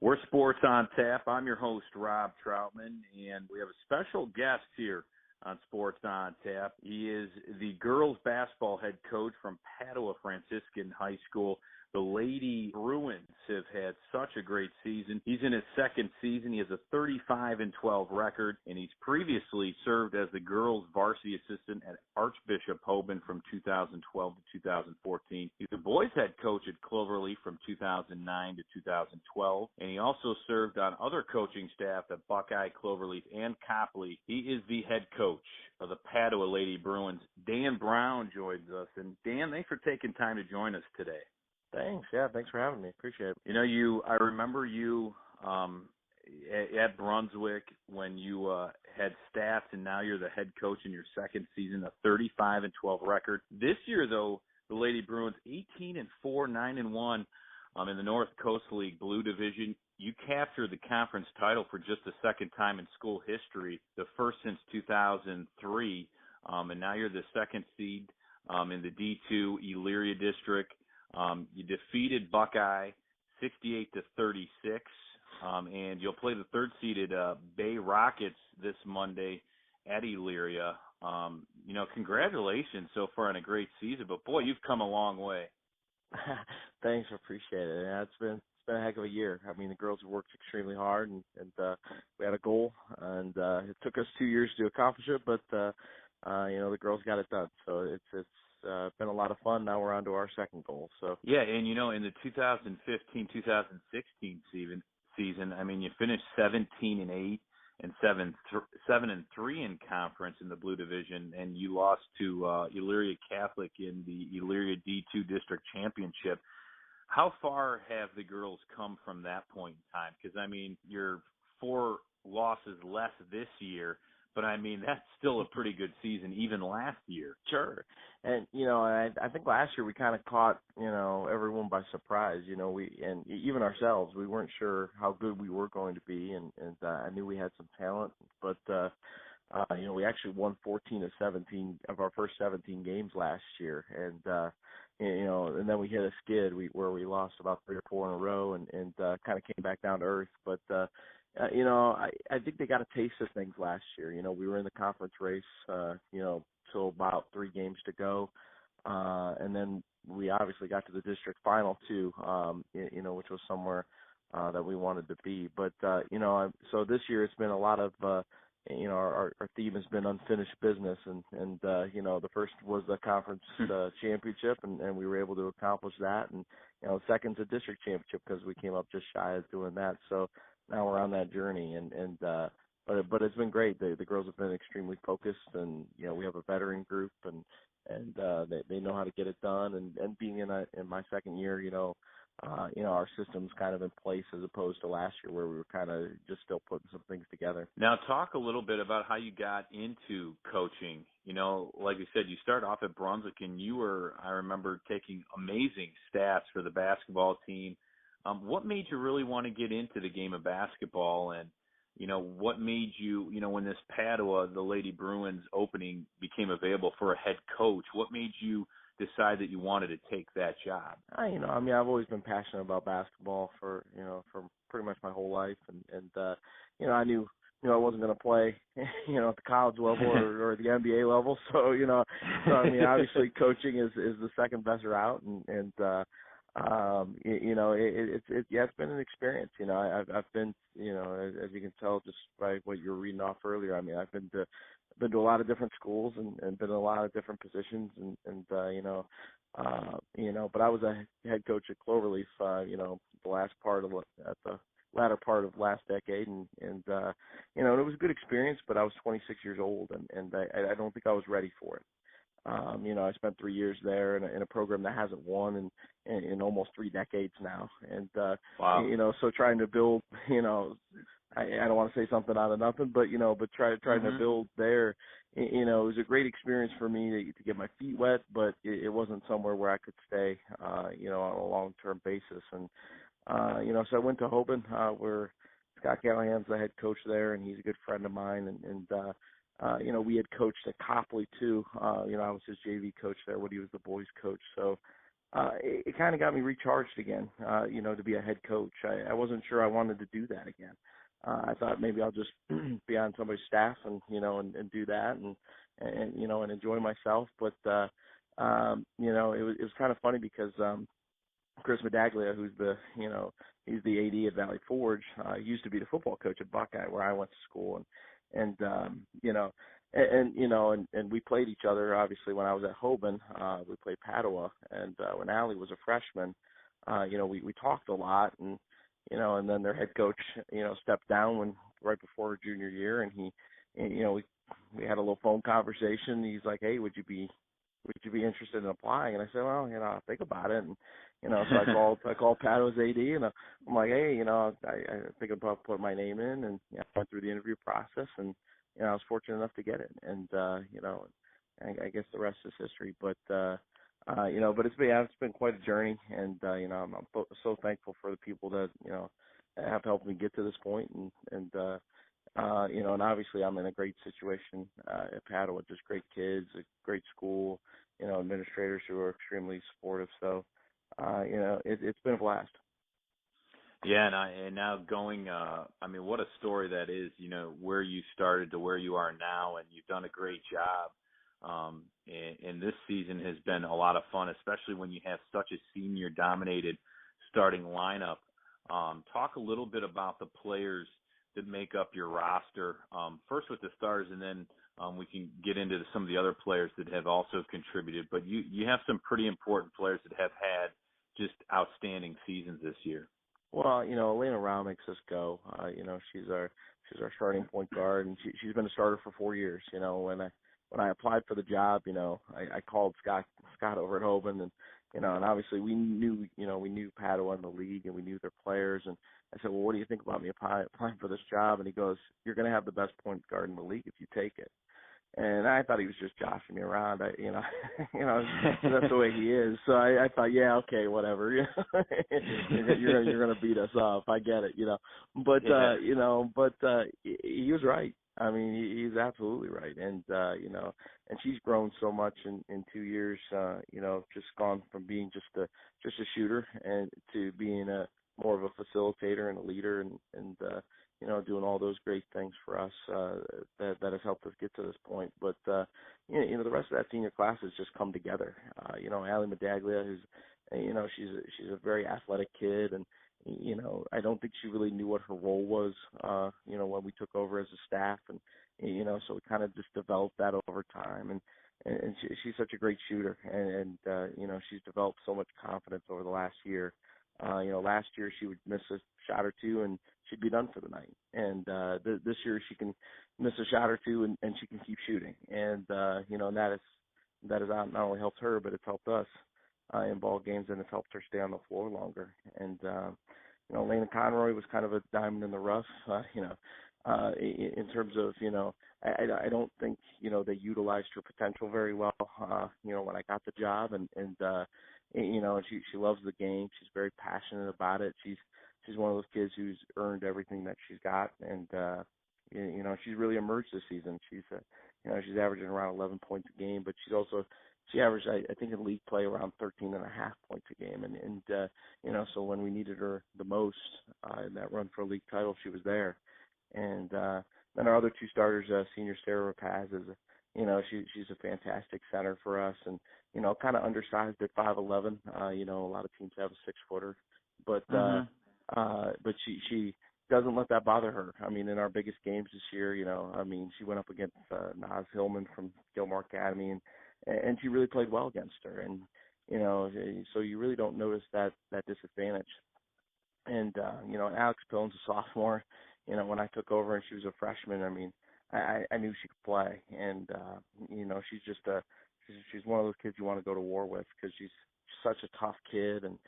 We're Sports on Tap. I'm your host, Rob Troutman, and we have a special guest here on Sports on Tap. He is the girls basketball head coach from Padua Franciscan High School. The Lady Bruins have had such a great season. He's in his second season. He has a 35-12 record, and he's previously served as the girls varsity assistant at Archbishop Hoban from 2012 to 2014. He's the boys head coach at Cloverleaf from 2009 to 2012, and he also served on other coaching staff at Buckeye, Cloverleaf, and Copley. He is the head coach of the Padua Lady Bruins. Dan Brown joins us, and Dan, thanks for taking time to join us today. Thanks. Yeah, thanks for having me. Appreciate it. You know, I remember you at Brunswick when you had stats, and now you're the head coach in your second season, a 35-12 record. This year, though, the Lady Bruins 18-4, 9-1 in the North Coast League Blue Division. You captured the conference title for just the second time in school history, the first since 2003, and now you're the second seed in the D2 Elyria District. You defeated Buckeye 68-36, and you'll play the third-seeded Bay Rockets this Monday at Elyria. Congratulations so far on a great season, but boy, you've come a long way. Thanks, I appreciate it. Yeah, it's been a heck of a year. I mean, the girls have worked extremely hard, and we had a goal, and it took us 2 years to accomplish it, but the girls got it done. So it's been a lot of fun. Now we're on to our second goal. So yeah, and in the 2015-2016 season, I mean, you finished 17-8 and 7-3 in conference in the Blue Division, and you lost to Elyria Catholic in the Elyria D2 District Championship. How far have the girls come from that point in time? Because I mean, you're 4 losses less this year. But, I mean, that's still a pretty good season, even last year. Sure. And, I think last year we kind of caught, everyone by surprise. And even ourselves, we weren't sure how good we were going to be. And I knew we had some talent. But, we actually won 14 of 17 of our first 17 games last year. And, and then we hit a skid where we lost about 3 or 4 in a row and kind of came back down to earth. But, I think they got a taste of things last year. We were in the conference race, till about 3 games to go. And then we obviously got to the district final too, which was somewhere that we wanted to be. But, so this year it's been a lot of, our theme has been unfinished business. And the first was the conference championship, and we were able to accomplish that. And, the second's a district championship because we came up just shy of doing that. So, now we're on that journey, but it's been great. The girls have been extremely focused, and we have a veteran group, and they know how to get it done. And being in my second year, our system's kind of in place as opposed to last year where we were kind of just still putting some things together. Now, talk a little bit about how you got into coaching. Like you said, you started off at Brunswick, and I remember taking amazing stats for the basketball team. What made you really want to get into the game of basketball, and what made you, when this Padua, the Lady Bruins opening became available for a head coach, what made you decide that you wanted to take that job? I've always been passionate about basketball for pretty much my whole life, and I knew I wasn't going to play, at the college level or the NBA level, so obviously coaching is the second best route, and it's been an experience. I've been, as you can tell just by what you were reading off earlier. I've been to a lot of different schools and been in a lot of different positions, but I was a head coach at Cloverleaf, at the latter part of last decade, and it was a good experience, but I was 26 years old, and I don't think I was ready for it. I spent 3 years there in a program that hasn't won in almost 3 decades now. And, wow. So trying to build, I don't want to say something out of nothing, but trying to build there, it was a great experience for me to get my feet wet, but it wasn't somewhere where I could stay, on a long-term basis. And, so I went to Hoban, where Scott Callahan's the head coach there, and he's a good friend of mine. And we had coached at Copley too. I was his JV coach there when he was the boys coach. So, it kind of got me recharged again, to be a head coach. I wasn't sure I wanted to do that again. I thought maybe I'll just be on somebody's staff and do that and enjoy myself. But, it was kind of funny because, Chris Medaglia, he's the AD at Valley Forge, used to be the football coach at Buckeye where I went to school. And we played each other obviously when I was at Hoban. We played Padua, and when Allie was a freshman, we talked a lot, and then their head coach stepped down right before her junior year, and we had a little phone conversation. He's like, "Hey, would you be interested in applying?" And I said, "Well, I'll think about it." And so I called Pado's AD, and I'm like, "Hey, I think about putting my name in," and I went through the interview process, and I was fortunate enough to get it, and I guess the rest is history. But but it's been quite a journey, and I'm so thankful for the people that have helped me get to this point, and obviously I'm in a great situation at Padua, just great kids, a great school, administrators who are extremely supportive. So it's been a blast. Yeah, and now going, what a story that is, where you started to where you are now, and you've done a great job. And this season has been a lot of fun, especially when you have such a senior-dominated starting lineup. Talk a little bit about the players that make up your roster, first with the stars, and then we can get into some of the other players that have also contributed. But you have some pretty important players that have had just outstanding seasons this year. Well, Elena Rao makes us go. She's our starting point guard, and she's been a starter for 4 years. When I applied for the job, I called Scott over at Hoban, and obviously we knew Padua in the league, and we knew their players, and I said, "Well, what do you think about me applying for this job?" And he goes, "You're going to have the best point guard in the league if you take it." And I thought he was just joshing me around. That's the way he is. So I thought, yeah, okay, whatever. You're gonna beat us up. I get it, But he was right. I mean, he's absolutely right. And and she's grown so much in 2 years. Just gone from being just a shooter and to being more of a facilitator and a leader, and doing all those great things for us that has helped us get to this point. But the rest of that senior class has just come together. Allie Medaglia, who's she's a very athletic kid, and I don't think she really knew what her role was when we took over as a staff, and so we kind of just developed that over time, and she's such a great shooter, and she's developed so much confidence over the last year. Last year she would miss a shot or two and she'd be done for the night. And this year she can miss a shot or two and she can keep shooting. And and that has not only helped her, but it's helped us in ball games, and it's helped her stay on the floor longer. And Lena Conroy was kind of a diamond in the rough. In terms of I don't think they utilized her potential very well. When I got the job, and she loves the game. She's very passionate about it. She's one of those kids who's earned everything that she's got, and she's really emerged this season. She's she's averaging around 11 points a game, but she averaged, I think, in league play around 13.5 points a game, and so when we needed her the most in that run for a league title, she was there. And then our other two starters, senior Sarah Rapaz, is she's a fantastic center for us, and kind of undersized at 5'11". A lot of teams have a 6-footer, but she doesn't let that bother her. I mean, in our biggest games this year, she went up against Naz Hillman from Gilmore Academy, and she really played well against her, and so you really don't notice that disadvantage. And Alex Pillen's a sophomore. When I took over and she was a freshman, I mean, I knew she could play, and she's just she's one of those kids you want to go to war with, because she's such a tough kid, and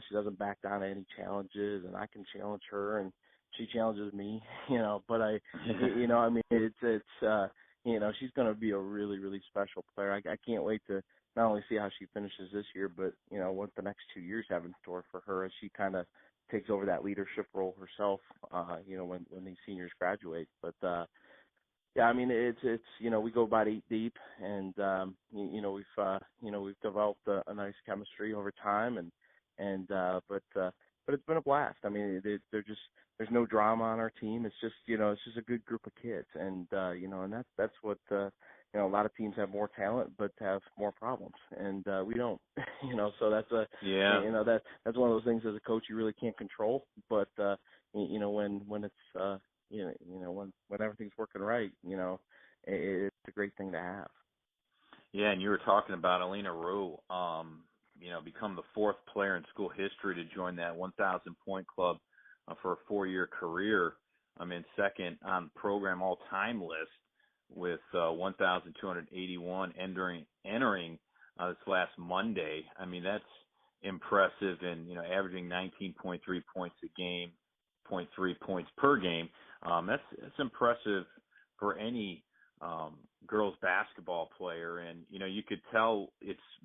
she doesn't back down to any challenges, and I can challenge her, and she challenges me, but it's she's going to be a really, really special player. I can't wait to not only see how she finishes this year, but what the next 2 years have in store for her as she kind of takes over that leadership role herself, when these seniors graduate. But Yeah, I mean it's we go about 8 deep, and we've developed a nice chemistry over time, but it's been a blast. I mean they're just there's no drama on our team. It's just it's just a good group of kids, and and that's what a lot of teams have more talent but have more problems, and we don't. So that's that's one of those things as a coach you really can't control, but when it's when everything's working right, it's a great thing to have. Yeah, and you were talking about Alina Rue, become the fourth player in school history to join that 1,000 point club for a 4-year career. I'm in second on the program all-time list with 1,281 entering this last Monday. I mean, that's impressive, and averaging 19.3 points a game, 0.3 points per game. That's impressive for any girls basketball player, and you could tell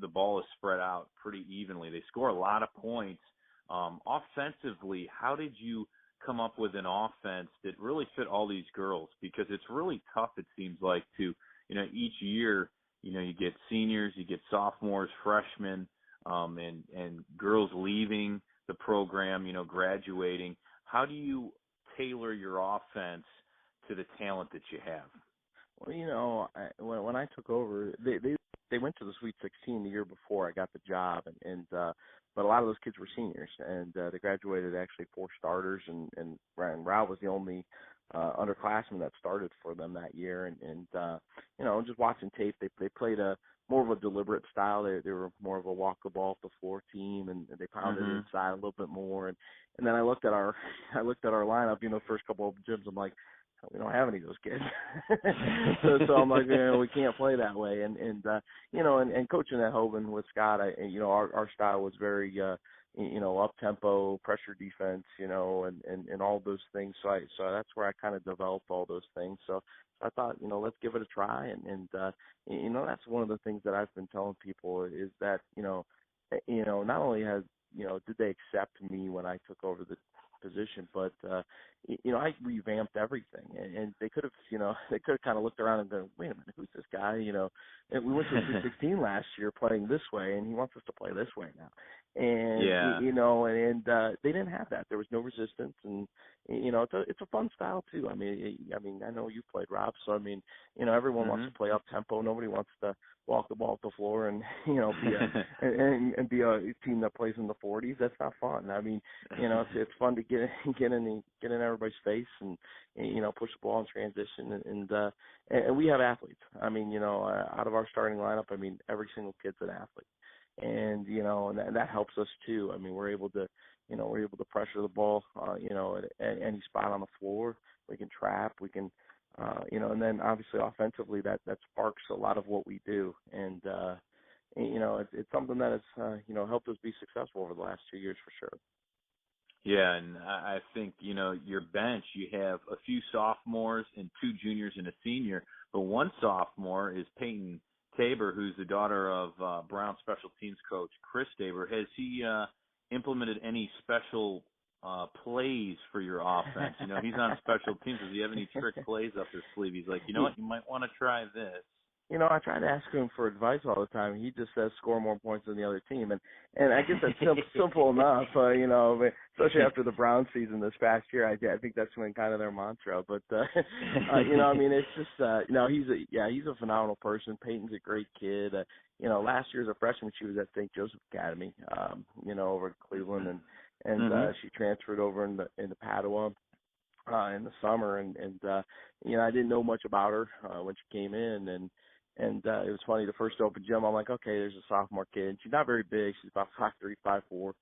the ball is spread out pretty evenly. They score a lot of points. Offensively, how did you come up with an offense that really fit all these girls? Because it's really tough, it seems like, to each year you get seniors, you get sophomores, freshmen, and girls leaving the program, graduating. How do you tailor your offense to the talent that you have? Well, when I took over, they went to the Sweet 16 the year before I got the job, but a lot of those kids were seniors, and they graduated actually 4 starters, and Rao was the only underclassman that started for them that year, and just watching tape, they played a more of a deliberate style. They were more of a walk the ball off the floor team, and they pounded it inside a little bit more, and then I looked at our lineup, first couple of gyms, I'm like, we don't have any of those kids. so I'm like, we can't play that way. And coaching at Hoban with Scott, our style was very, up tempo, pressure defense, and all those things. So that's where I kind of developed all those things. So I thought, let's give it a try. And that's one of the things that I've been telling people is that, not only did they accept me when I took over the position, but I revamped everything, and they could have kind of looked around and gone, wait a minute, who's this guy? And we went to the Sweet 16 last year playing this way, and he wants us to play this way now. And they didn't have that. There was no resistance, and it's a fun style too. I mean, I know you played, Rob, so I mean, everyone wants to play up tempo. Nobody wants to walk the ball off the floor and be a team that plays in the 40s. That's not fun. I mean, it's fun to get in everybody's face and push the ball in transition, and we have athletes. I mean, out of our starting lineup, I mean, every single kid's an athlete, and and that helps us too. I mean, we're able to pressure the ball at any spot on the floor. We can trap, we can and then obviously offensively that sparks a lot of what we do, and it's something that has helped us be successful over the last 2 years for sure. Yeah, and I think, your bench, you have a few sophomores and 2 juniors and a senior, but one sophomore is Peyton Tabor, who's the daughter of Brown special teams coach Chris Tabor. Has he implemented any special plays for your offense? He's on special teams. Does he have any trick plays up his sleeve? He's like, what, you might want to try this. I try to ask him for advice all the time. He just says score more points than the other team, and I guess that's simple enough. Especially after the Brown season this past year, I think that's been kind of their mantra. But I mean, it's just he's a phenomenal person. Peyton's a great kid. Last year as a freshman, she was at St. Joseph Academy, over in Cleveland, and she transferred over into Padua in the summer, and I didn't know much about her when she came in, and it was funny, the first open gym, I'm like, okay, there's a sophomore kid. She's not very big. She's about 5'3", 5'4".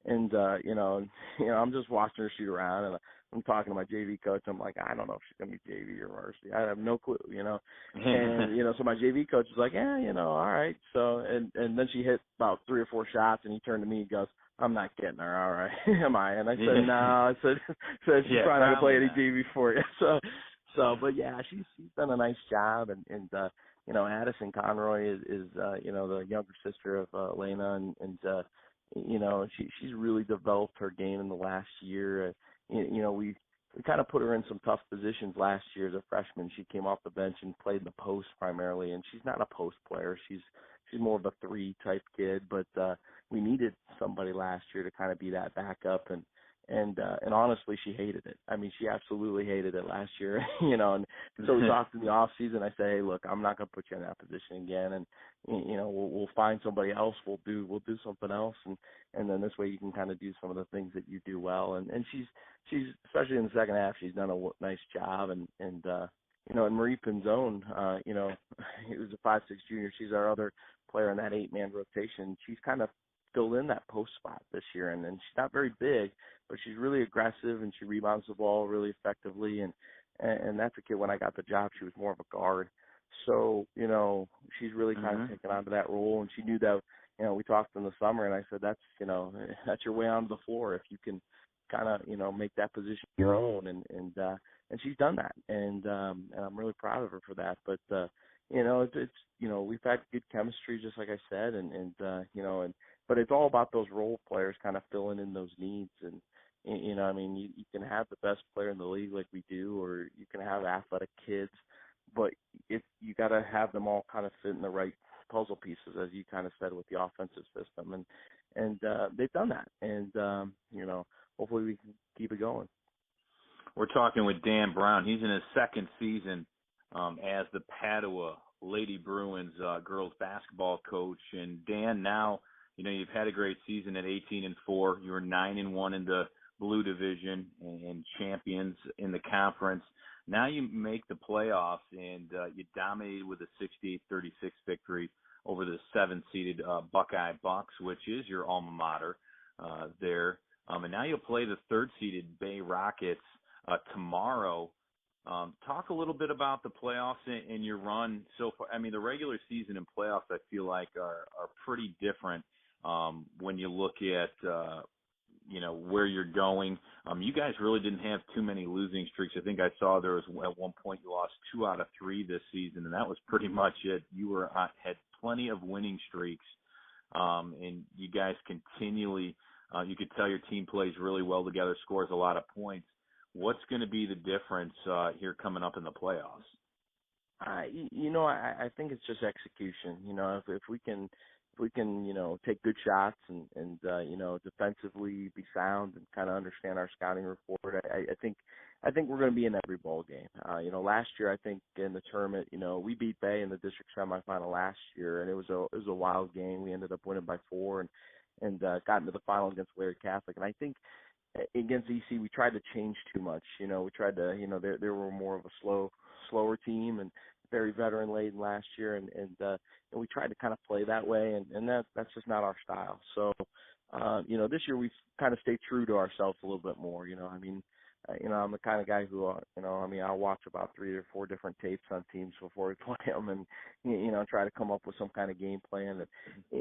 And, I'm just watching her shoot around, and I'm talking to my JV coach. I'm like, I don't know if she's going to be JV or varsity. I have no clue, And, so my JV coach is like, all right. So, and then she hit about 3 or 4 shots, and he turned to me and goes, I'm not getting her, all right, am I? And I said, no. I said she's probably not going to play any JV for you. But yeah, she's done a nice job, and Addison Conroy is the younger sister of Elena, and she's really developed her game in the last year. We kind of put her in some tough positions last year as a freshman. She came off the bench and played the post primarily, and she's not a post player. She's more of a 3 type kid, but we needed somebody last year to kind of be that backup, and honestly, she hated it. I mean, she absolutely hated it last year, and so we talked in the off season. I say, hey, look, I'm not going to put you in that position again, and we'll find somebody else. We'll do something else, and then this way you can kind of do some of the things that you do well. And she's especially in the second half, she's done a nice job, and and Marie Pinzone, it was a 5'6" junior. She's our other player in that 8-man rotation. She's kind of filled in that post spot this year, and she's not very big, but she's really aggressive and she rebounds the ball really effectively, and that's a kid. When I got the job, she was more of a guard, so she's really kind of taken onto that role, and she knew that. We talked in the summer, and I said that's your way onto the floor if you can kind of make that position your own, and she's done that, and I'm really proud of her for that. But it's we've had good chemistry, just like I said, and but it's all about those role players kind of filling in those needs. And, you can have the best player in the league like we do, or you can have athletic kids, but you got to have them all kind of fit in the right puzzle pieces, as you kind of said, with the offensive system. And they've done that. And, hopefully we can keep it going. We're talking with Dan Brown. He's in his second season as the Padua Lady Bruins girls basketball coach. And Dan, now, you've had a great season at 18-4. You were 9-1 in the Blue Division and champions in the conference. Now you make the playoffs, and you dominated with a 68-36 victory over the 7-seeded Buckeye Bucks, which is your alma mater there. And now you'll play the 3rd-seeded Bay Rockets tomorrow. Talk a little bit about the playoffs and your run so far. I mean, the regular season and playoffs, I feel like, are pretty different when you look at, where you're going. You guys really didn't have too many losing streaks. I think I saw there was at one point you lost 2 out of 3 this season, and that was pretty much it. You had plenty of winning streaks, and you guys continually, you could tell your team plays really well together, scores a lot of points. What's going to be the difference here coming up in the playoffs? I think it's just execution. If we can, take good shots and defensively be sound and kind of understand our scouting report, I think we're going to be in every bowl game. Last year, I think in the tournament, we beat Bay in the district semifinal last year, and it was a wild game. We ended up winning by 4 and got into the final against Larry Catholic. And I think against EC, we tried to change too much. We tried to, they were more of a slower team and very veteran laden last year, and we tried to kind of play that way, and that's just not our style. So, this year we've kind of stayed true to ourselves a little bit more. I'm the kind of guy who, I'll watch about 3 or 4 different tapes on teams before we play them, and try to come up with some kind of game plan.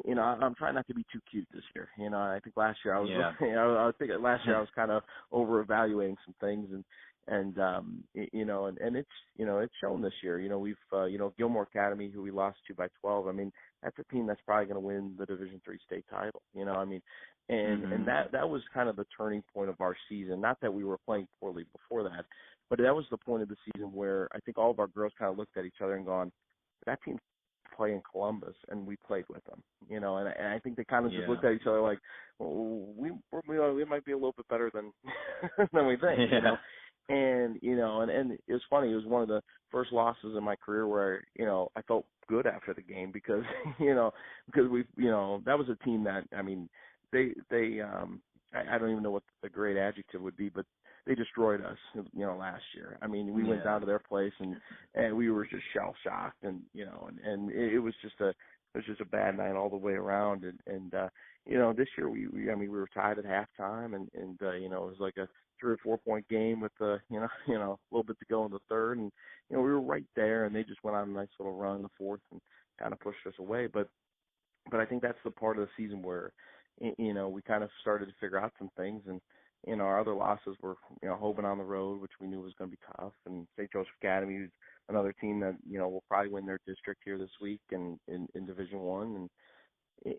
And I'm trying not to be too cute this year. I think last year I was, last year I was kind of over evaluating some things, and it's it's shown this year. We've Gilmore Academy, who we lost to by 12. I mean, that's a team that's probably going to win the Division III state title. And that was kind of the turning point of our season. Not that we were playing poorly before that, but that was the point of the season where I think all of our girls kind of looked at each other and gone, that team play in Columbus, and we played with them. And I think they kind of just looked at each other like, well, we might be a little bit better than than we think. And and it was funny. It was one of the first losses in my career where I felt good after the game because because we that was a team that, I mean, they I don't even know what the great adjective would be, but they destroyed us last year. I mean, we went down to their place and we were just shell shocked, and and it was just a bad night all the way around, and this year we were tied at halftime, and it was like a 3 or 4 point game with a little bit to go in the third, and we were right there, and they just went on a nice little run in the fourth and kind of pushed us away. But I think that's the part of the season where we kind of started to figure out some things, and our other losses were Hoban on the road, which we knew was going to be tough, and St. Joseph Academy is another team that will probably win their district here this week in Division I,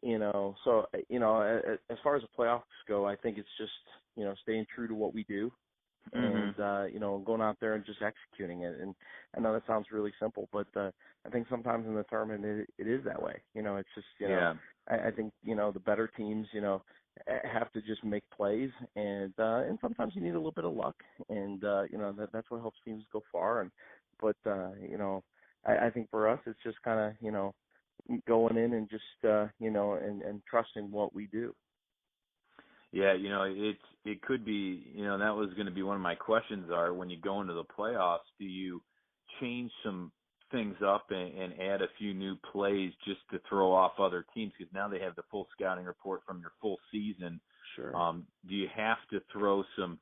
and so as far as the playoffs go, I think it's just staying true to what we do, and going out there and just executing it. And I know that sounds really simple, but I think sometimes in the tournament it is that way. It's just, Yeah. I think, the better teams, have to just make plays, and sometimes you need a little bit of luck, and that's what helps teams go far. But I think for us it's just kind of going in and just and trusting what we do. Yeah, it could be, that was going to be one of my questions are when you go into the playoffs, do you change some things up and add a few new plays just to throw off other teams? Because now they have the full scouting report from your full season. Sure. Do you have to throw some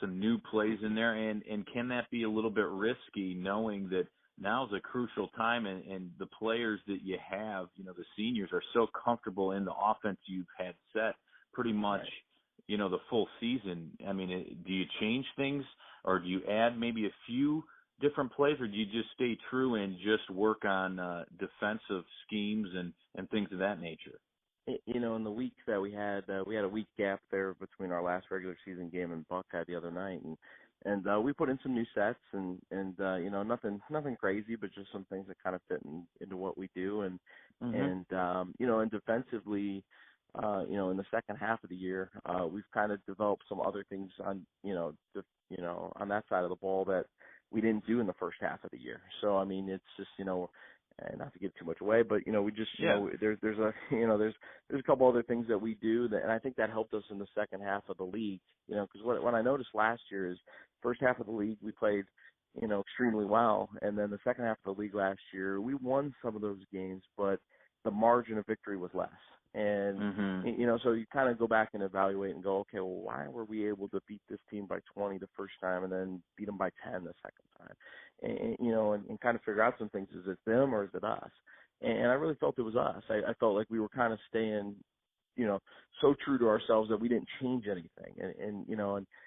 new plays in there? And can that be a little bit risky knowing that now's a crucial time and the players that you have, the seniors are so comfortable in the offense you've had set pretty much, right. The full season? I mean, do you change things or do you add maybe a few different plays, or do you just stay true and just work on defensive schemes and things of that nature? In the week that we had a week gap there between our last regular season game and Buckeye the other night, and we put in some new sets and nothing crazy, but just some things that kind of fit into what we do, and and defensively, in the second half of the year, we've kind of developed some other things on on that side of the ball that we didn't do in the first half of the year. So I mean, it's just and not to give too much away, but we just there's a couple other things that we do that, and I think that helped us in the second half of the league. Because what I noticed last year is first half of the league we played extremely well, and then the second half of the league last year we won some of those games, but the margin of victory was less. And, so you kind of go back and evaluate and go, okay, well, why were we able to beat this team by 20 the first time and then beat them by 10 the second time? And kind of figure out some things. Is it them or is it us? And I really felt it was us. I felt like we were kind of staying, so true to ourselves that we didn't change anything. And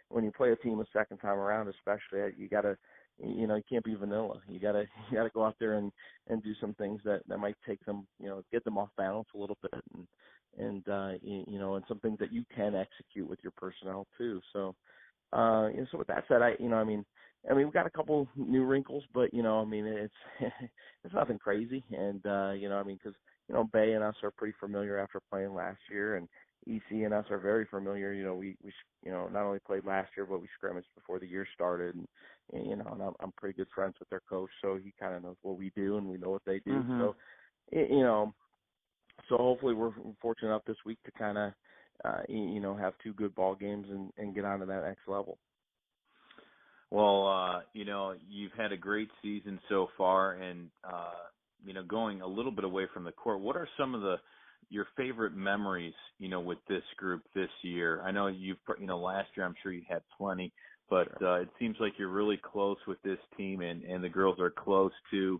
when you play a team a second time around, especially, you got to, you can't be vanilla. You gotta go out there and do some things that might take them, get them off balance a little bit, and some things that you can execute with your personnel too. So, so with that said, we've got a couple new wrinkles, but it's it's nothing crazy, and because Bay and us are pretty familiar after playing last year, and EC and us are very familiar. We not only played last year, but we scrimmaged before the year started, and I'm pretty good friends with their coach, so he kind of knows what we do and we know what they do. So so hopefully we're fortunate enough this week to kind of have two good ball games and get on to that next level. Well, you've had a great season so far, and going a little bit away from the court, what are some of your favorite memories, with this group this year? I know last year I'm sure you had plenty, but it seems like you're really close with this team, and the girls are close too.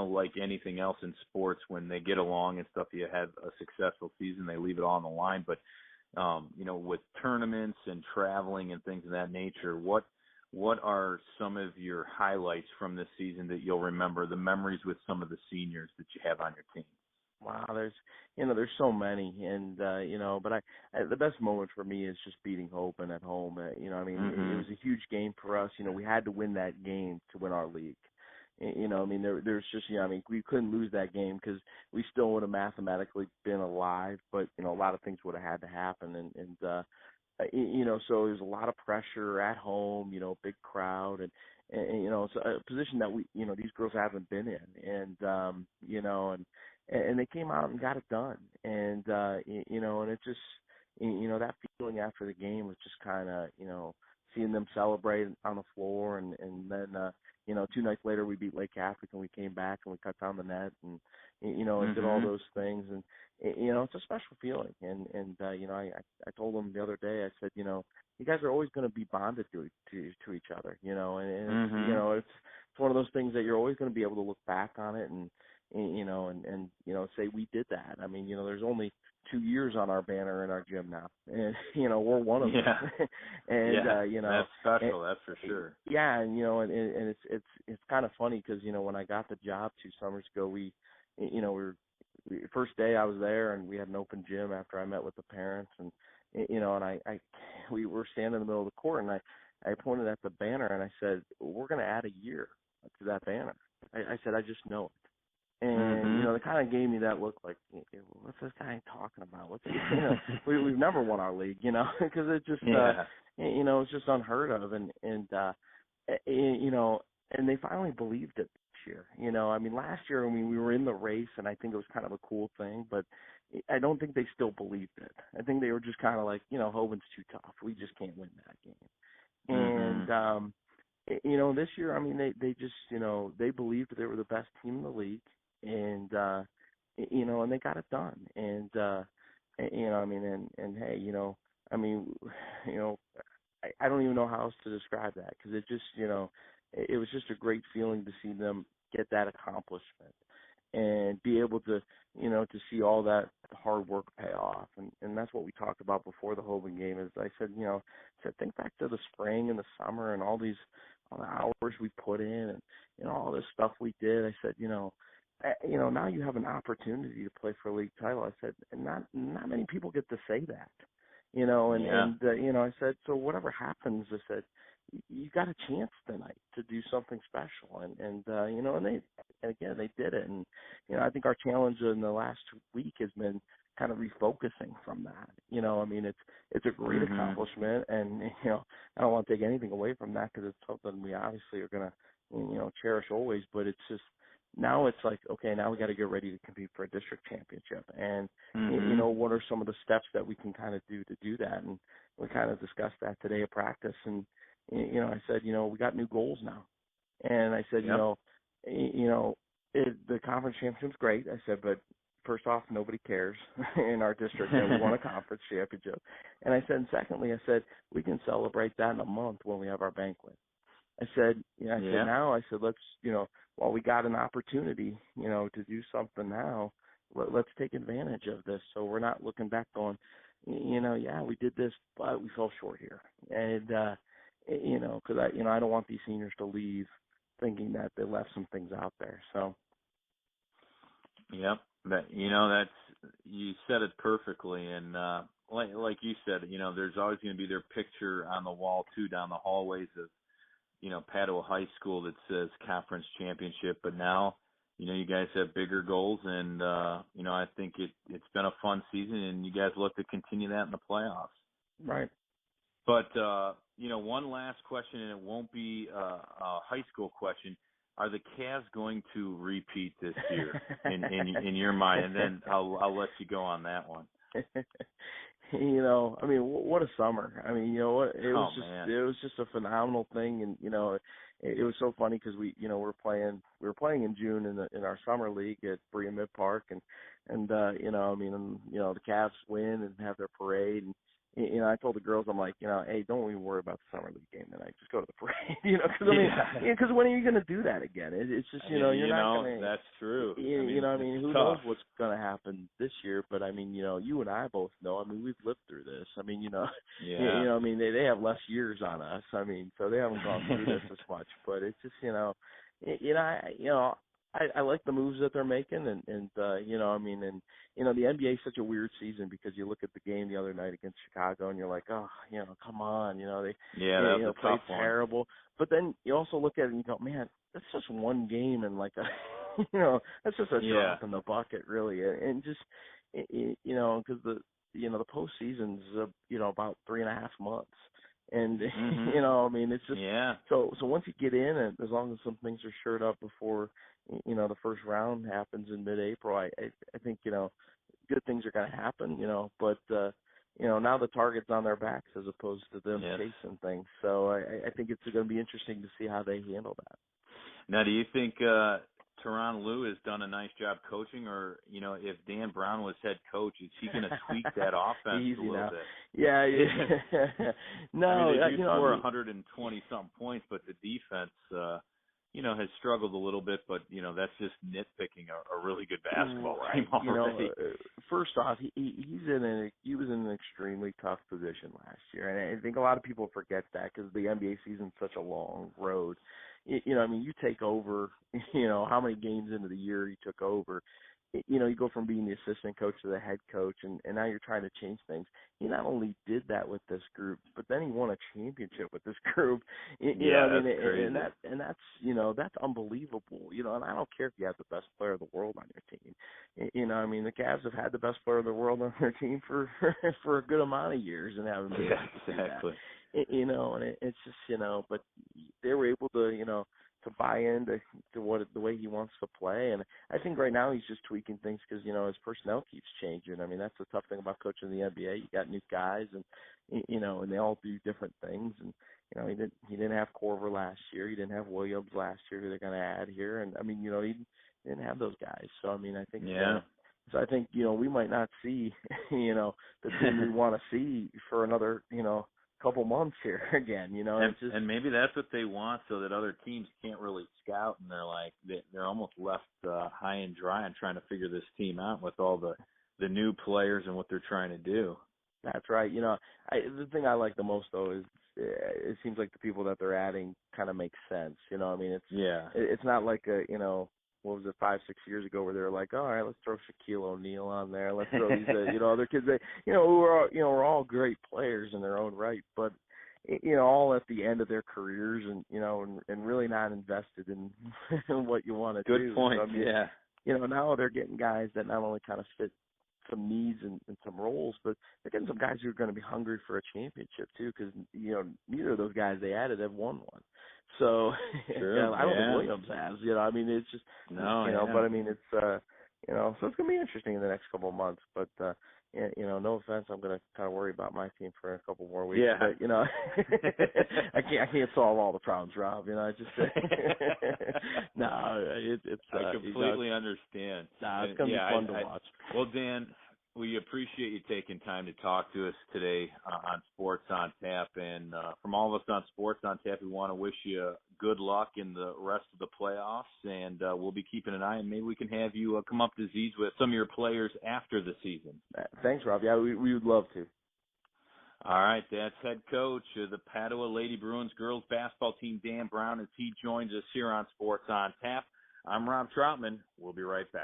Like anything else in sports, when they get along and stuff, you have a successful season, they leave it all on the line. But, with tournaments and traveling and things of that nature, what are some of your highlights from this season that you'll remember, the memories with some of the seniors that you have on your team? Wow, there's so many, and but the best moment for me is just beating Hope and at home. It was a huge game for us. We had to win that game to win our league. There's just we couldn't lose that game because we still would have mathematically been alive, but a lot of things would have had to happen, and so there's a lot of pressure at home, big crowd, and it's a position that we, these girls haven't been in, and they came out and got it done, and and it just, that feeling after the game was just kind of, seeing them celebrate on the floor, and then 2 nights later we beat Lake Catholic and we came back and we cut down the net and and did all those things, and it's a special feeling, and I told them the other day, I said, you guys are always going to be bonded to each other, and it's one of those things that you're always going to be able to look back on it and say we did that. There's only 2 years on our banner in our gym now, and we're one of them. And that's special, that's for sure. Yeah, and it's kind of funny because when I got the job 2 summers ago, first day I was there and we had an open gym after I met with the parents, and we were standing in the middle of the court, and I I pointed at the banner and I said, we're going to add a year to that banner. I said, I just know it. And, they kind of gave me that look like, what's this guy talking about? What's we've never won our league, because it just, it's just unheard of. And they finally believed it this year. Last year, we were in the race, and I think it was kind of a cool thing, but I don't think they still believed it. I think they were just kind of like, Hoban's too tough. We just can't win that game. And, this year, they just, they believed they were the best team in the league, and and they got it done. And hey, I don't even know how else to describe that, because it just, it was just a great feeling to see them get that accomplishment and be able to, to see all that hard work pay off. And that's what we talked about before the Hoban game. Is I said, think back to the spring and the summer and all the hours we put in, and all this stuff we did. I said, now you have an opportunity to play for a league title. I said, and not many people get to say that, and I said, so whatever happens, I said, you got a chance tonight to do something special, and they did it. And I think our challenge in the last week has been kind of refocusing from that. It's a great accomplishment, and I don't want to take anything away from that, because it's something we obviously are going to cherish always. But it's just, now it's like, okay, now we got to get ready to compete for a district championship, and what are some of the steps that we can kind of do to do that? And we kind of discussed that today at practice, and I said, we got new goals now, and I said, the conference championship's great. I said, but first off, nobody cares in our district that we won a conference championship. And I said, and secondly, I said, we can celebrate that in a month when we have our banquet. I said, let's, while we got an opportunity, to do something now, let's take advantage of this. So we're not looking back going, we did this, but we fell short here. And, because I don't want these seniors to leave thinking that they left some things out there. So. Yep. That's, you said it perfectly. And, like you said, there's always going to be their picture on the wall too, down the hallways of, Padua High School that says conference championship. But now, you guys have bigger goals, and, I think it's been a fun season, and you guys look to continue that in the playoffs. Right. But, one last question, and it won't be a high school question. Are the Cavs going to repeat this year in your mind? And then I'll let you go on that one. What a summer. It was just a phenomenal thing. And, it was so funny because we were playing in June in our summer league at Brea Mid Park, and the Cavs win and have their parade, and I told the girls, I'm like, hey, don't even worry about the summer league game tonight. Just go to the parade, because when are you going to do that again? It's just, you're not going to. That's true. Who knows what's going to happen this year? But you and I both know. We've lived through this. They have less years on us. So they haven't gone through this as much. But it's just, I like the moves that they're making, and the NBA is such a weird season, because you look at the game the other night against Chicago and you're like, oh, come on, they played terrible. But then you also look at it and you go, man, that's just one game, and like that's just a drop in the bucket, really, and just because the postseason's about 3.5 months. And, it's just, so once you get in, and as long as some things are shored up before, the first round happens in mid-April, I think, good things are going to happen, but, now the target's on their backs as opposed to them chasing things. So I think it's going to be interesting to see how they handle that. Now, do you think, Teron Lou has done a nice job coaching, or, if Dan Brown was head coach, is he going to tweak that offense a little bit? Yeah. No, they do score 120-something points, but the defense, has struggled a little bit, but, that's just nitpicking a really good basketball team already. First off, he was in an extremely tough position last year, and I think a lot of people forget that, because the NBA season's such a long road. You take over, how many games into the year you took over, you go from being the assistant coach to the head coach, and now you're trying to change things. He not only did that with this group, but then he won a championship with this group. You know what I mean? That's crazy. And that's that's unbelievable. And I don't care if you have the best player of the world on your team. I mean, the Cavs have had the best player of the world on their team for for a good amount of years and haven't been able to do exactly. that. And it's just but they were able to to buy into the way he wants to play. And I think right now he's just tweaking things because his personnel keeps changing. I mean, that's the tough thing about coaching the NBA. You got new guys, and and they all do different things. And he didn't have Corver last year. He didn't have Williams last year, who they're going to add here. And I mean, he didn't have those guys. So I mean, I think so I think we might not see the team we want to see for another couple months here again. And maybe that's what they want, so that other teams can't really scout, and they're almost left high and dry on trying to figure this team out with all the new players and what they're trying to do. That's right. The thing I like the most though is it seems like the people that they're adding kind of make sense. I mean, it's not like what was it, 5-6 years ago, where they were like, all right, let's throw Shaquille O'Neal on there, let's throw these other kids that who are all great players in their own right, but all at the end of their careers, and and really not invested in what you want to do. Good point. So, I mean, now they're getting guys that not only kind of fit some needs and some roles, but they're getting some guys who are going to be hungry for a championship too, because neither of those guys they added have won one. So I don't think Williams has. I mean, it's just but I mean, it's so it's going to be interesting in the next couple of months. But no offense, I'm going to kind of worry about my team for a couple more weeks. Yeah. But I can't solve all the problems, Rob. I just I completely understand. It's going to be fun to watch. Well, Dan, we appreciate you taking time to talk to us today on Sports on Tap. And from all of us on Sports on Tap, we want to wish you good luck in the rest of the playoffs. And we'll be keeping an eye, and maybe we can have you come up to Z's with some of your players after the season. Thanks, Rob. Yeah, we would love to. All right, that's head coach of the Padua Lady Bruins girls basketball team, Dan Brown, as he joins us here on Sports on Tap. I'm Rob Troutman. We'll be right back.